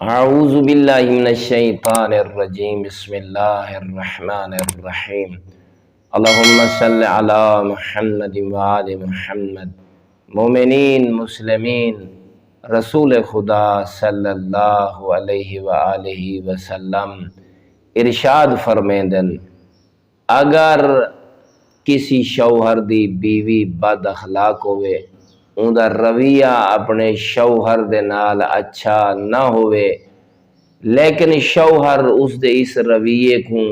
اعوذ باللہ من الشیطان الرجیم بسم اللہ الرحمن الرحیم اللہم صلی علی محمد وآل محمد۔ مومنین مسلمین رسول خدا صلی اللہ علیہ وآلہ وسلم ارشاد فرمیندن، اگر کسی شوہر دی بیوی بد اخلاق ہوئے، اون دا رویہ اپنے شوہر دے نال اچھا نہ ہوئے، لیکن شوہر اس دے اس رویے کو،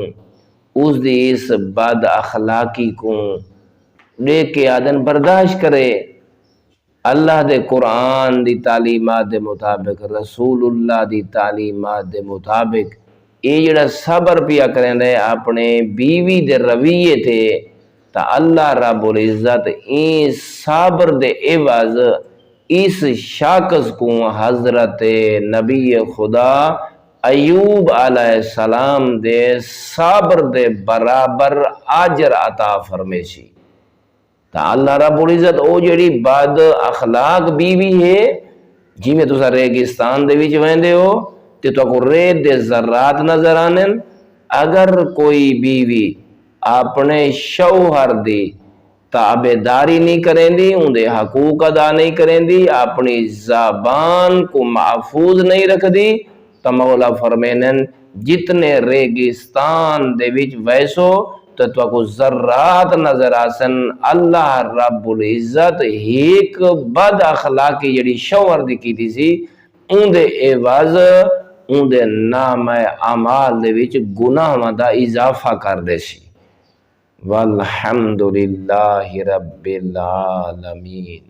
اس دی اس بد اخلاقی کو دیکھ کے آدن برداشت کرے، اللہ دے قرآن دی تعلیمات دے مطابق، رسول اللہ دی تعلیمات دے مطابق یہ جڑا صبر پیا کریں دے اپنے بیوی دے رویے تے، تا اللہ رب العزت این صبر دے عوض اس شخص کو حضرت نبی خدا ایوب علیہ السلام دے صبر دے برابر اجر عطا فرمیشی۔ تا اللہ رب العزت او جڑی بد اخلاق بیوی ہے، جی میں تسا ریگستان دے وچ ویندے ہو تے تو کو ریت دے ذرات نظر آنن، اگر کوئی بیوی اپنے شوہر دی تابعداری نہیں کریں دی، ان دے حقوق ادا نہیں کریں دی، اپنی زبان کو محفوظ نہیں رکھ دی، تو مولا فرمینن جتنے ریگستان دے وچ ویسو تو کو ذرات نظر آسن، اللہ رب العزت ایک بد اخلاقی جڑی شوہر دی کی دی سی، ان دے عوض ان دے نام اعمال دے وچ گناہ دا اضافہ کر دے سی۔ والحمدللہ رب العالمین۔